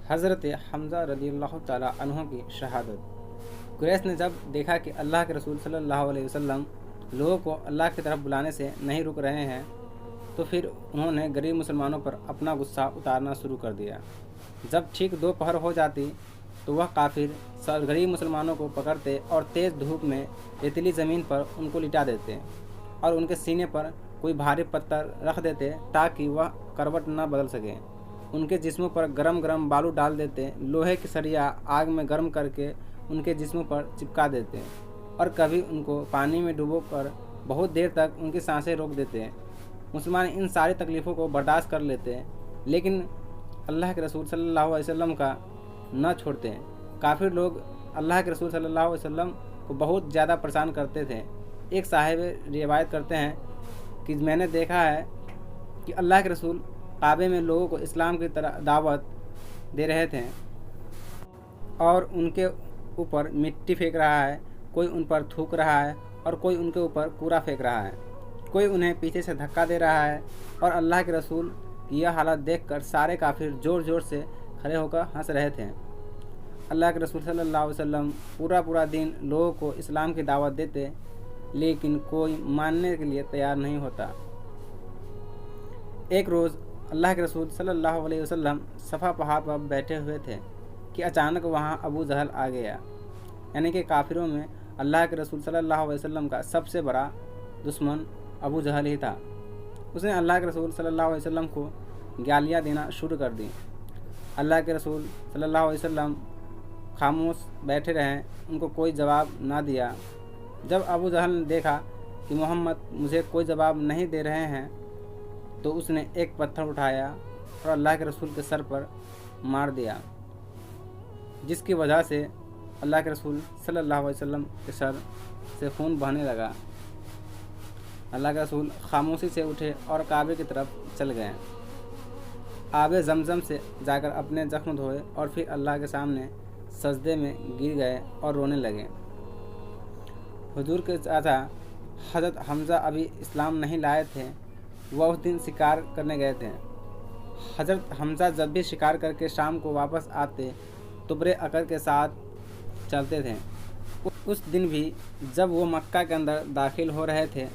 حضرت حمزہ رضی اللہ تعالیٰ عنہ کی شہادت۔ قریش نے جب دیکھا کہ اللہ کے رسول صلی اللہ علیہ وسلم لوگوں کو اللہ کی طرف بلانے سے نہیں رک رہے ہیں تو پھر انہوں نے غریب مسلمانوں پر اپنا غصہ اتارنا شروع کر دیا۔ جب ٹھیک دوپہر ہو جاتی تو وہ کافر غریب مسلمانوں کو پکڑتے اور تیز دھوپ میں ریتیلی زمین پر ان کو لٹا دیتے اور ان کے سینے پر کوئی بھاری پتھر رکھ دیتے تاکہ وہ کروٹ نہ بدل سکے۔ ان کے جسموں پر گرم گرم بالو ڈال دیتے، لوہے کی سریا آگ میں گرم کر کے ان کے جسموں پر چپکا دیتے اور کبھی ان کو پانی میں ڈبو کر بہت دیر تک ان کی سانسیں روک دیتے۔ مسلمان ان ساری تکلیفوں کو برداشت کر لیتے لیکن اللہ کے رسول صلی اللہ علیہ وسلم کا نہ چھوڑتے۔ کافر لوگ اللہ کے رسول صلی اللہ علیہ وسلم کو بہت زیادہ پریشان کرتے تھے۔ ایک صاحب روایت کرتے ہیں کہ میں نے دیکھا ہے کہ اللہ کے رسول کعبے میں لوگوں کو اسلام کی طرح دعوت دے رہے تھے اور ان کے اوپر مٹی پھینک رہا ہے، کوئی ان پر تھوک رہا ہے اور کوئی ان کے اوپر کوڑا پھینک رہا ہے، کوئی انہیں پیچھے سے دھکا دے رہا ہے، اور اللہ کے رسول کی یہ حالت دیکھ کر سارے کافر زور زور سے کھڑے ہو کر ہنس رہے تھے۔ اللہ کے رسول صلی اللہ علیہ وسلم پورا دن لوگوں کو اسلام کی دعوت دیتے لیکن کوئی ماننے کے لیے تیار نہیں ہوتا۔ ایک روز اللہ کے رسول صلی اللہ علیہ وسلم صفا پہاڑ پر بیٹھے ہوئے تھے کہ اچانک وہاں ابو جہل آ گیا، یعنی کہ کافروں میں اللہ کے رسول صلی اللہ علیہ وسلم کا سب سے بڑا دشمن ابو جہل ہی تھا۔ اس نے اللہ کے رسول صلی اللہ علیہ وسلم کو گالیاں دینا شروع کر دی۔ اللہ کے رسول صلی اللہ علیہ وسلم خاموش بیٹھے رہے، ان کو کوئی جواب نہ دیا۔ جب ابو جہل نے دیکھا کہ محمد مجھے کوئی جواب نہیں دے رہے ہیں تو اس نے ایک پتھر اٹھایا اور اللہ کے رسول کے سر پر مار دیا، جس کی وجہ سے اللہ کے رسول صلی اللہ علیہ وسلم کے سر سے خون بہنے لگا۔ اللہ کے رسول خاموشی سے اٹھے اور کعبے کی طرف چل گئے، آب زمزم سے جا کر اپنے زخم دھوئے اور پھر اللہ کے سامنے سجدے میں گر گئے اور رونے لگے۔ حضور کے چاچا حضرت حمزہ ابھی اسلام نہیں لائے تھے، وہ اس دن شکار کرنے گئے تھے۔ حضرت حمزہ جب بھی شکار کر کے شام کو واپس آتے تو بڑے عقل کے ساتھ چلتے تھے۔ اس دن بھی جب وہ مکہ کے اندر داخل ہو رہے تھے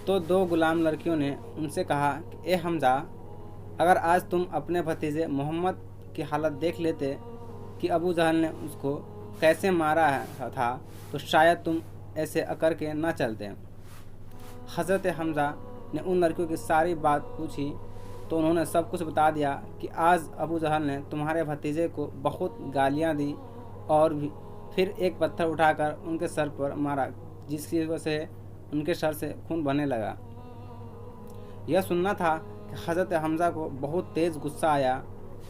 تو دو غلام لڑکیوں نے ان سے کہا کہ اے حمزہ، اگر آج تم اپنے بھتیجے محمد کی حالت دیکھ لیتے کہ ابو جہل نے اس کو کیسے مارا تھا تو شاید تم ایسے اکڑ کے نہ چلتے۔ حضرت حمزہ نے ان لڑکیوں کی ساری بات پوچھی تو انہوں نے سب کچھ بتا دیا کہ آج ابو جہل نے تمہارے بھتیجے کو بہت گالیاں دی اور پھر ایک پتھر اٹھا کر ان کے سر پر مارا، جس کی وجہ سے ان کے سر سے خون بہنے لگا۔ یہ سننا تھا کہ حضرت حمزہ کو بہت تیز غصہ آیا،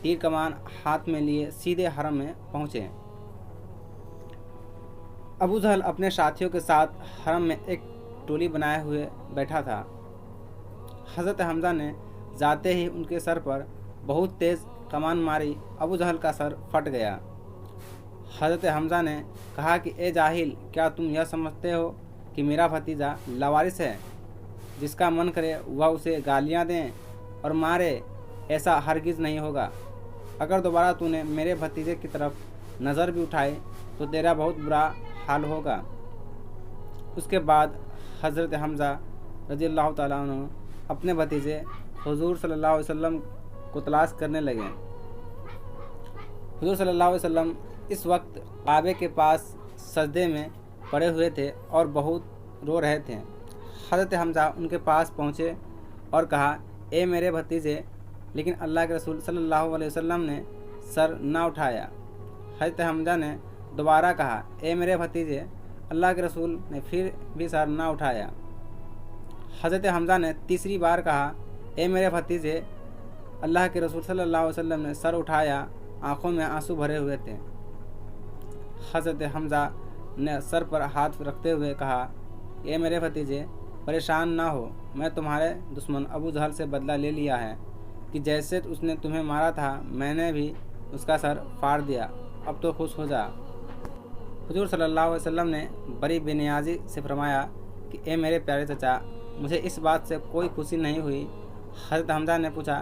تیر کمان ہاتھ میں لیے سیدھے حرم میں پہنچے۔ ابو جہل اپنے ساتھیوں کے ساتھ حرم میں ایک ٹولی بنائے ہوئے بیٹھا تھا۔ حضرت حمزہ نے جاتے ہی ان کے سر پر بہت تیز کمان ماری، ابو جہل کا سر پھٹ گیا۔ حضرت حمزہ نے کہا کہ اے جاہل، کیا تم یہ سمجھتے ہو کہ میرا بھتیجا لاوارث ہے؟ جس کا من کرے وہ اسے گالیاں دیں اور مارے، ایسا ہرگز نہیں ہوگا۔ اگر دوبارہ تو نے میرے بھتیجے کی طرف نظر بھی اٹھائی تو تیرا بہت برا حال ہوگا۔ اس کے بعد حضرت حمزہ رضی اللہ تعالیٰ عنہ اپنے بھتیجے حضور صلی اللہ علیہ وسلم کو تلاش کرنے لگے۔ حضور صلی اللہ علیہ وسلم اس وقت کعبے کے پاس سجدے میں پڑے ہوئے تھے اور بہت رو رہے تھے۔ حضرت حمزہ ان کے پاس پہنچے اور کہا اے میرے بھتیجے، لیکن اللہ کے رسول صلی اللہ علیہ وسلم نے سر نہ اٹھایا۔ حضرت حمزہ نے دوبارہ کہا اے میرے بھتیجے، اللہ کے رسول نے پھر بھی سر نہ اٹھایا۔ حضرت حمزہ نے تیسری بار کہا اے میرے بھتیجے، اللہ کے رسول صلی اللہ علیہ وسلم نے سر اٹھایا، آنکھوں میں آنسو بھرے ہوئے تھے۔ حضرت حمزہ نے سر پر ہاتھ رکھتے ہوئے کہا اے میرے بھتیجے، پریشان نہ ہو، میں تمہارے دشمن ابو جہل سے بدلہ لے لیا ہے کہ جیسے اس نے تمہیں مارا تھا میں نے بھی اس کا سر پھاڑ دیا، اب تو خوش ہو جا۔ حضور صلی اللہ علیہ وسلم نے بڑی بے نیازی سے فرمایا کہ اے میرے پیارے چچا، مجھے اس بات سے کوئی خوشی نہیں ہوئی۔ حضرت حمزہ نے پوچھا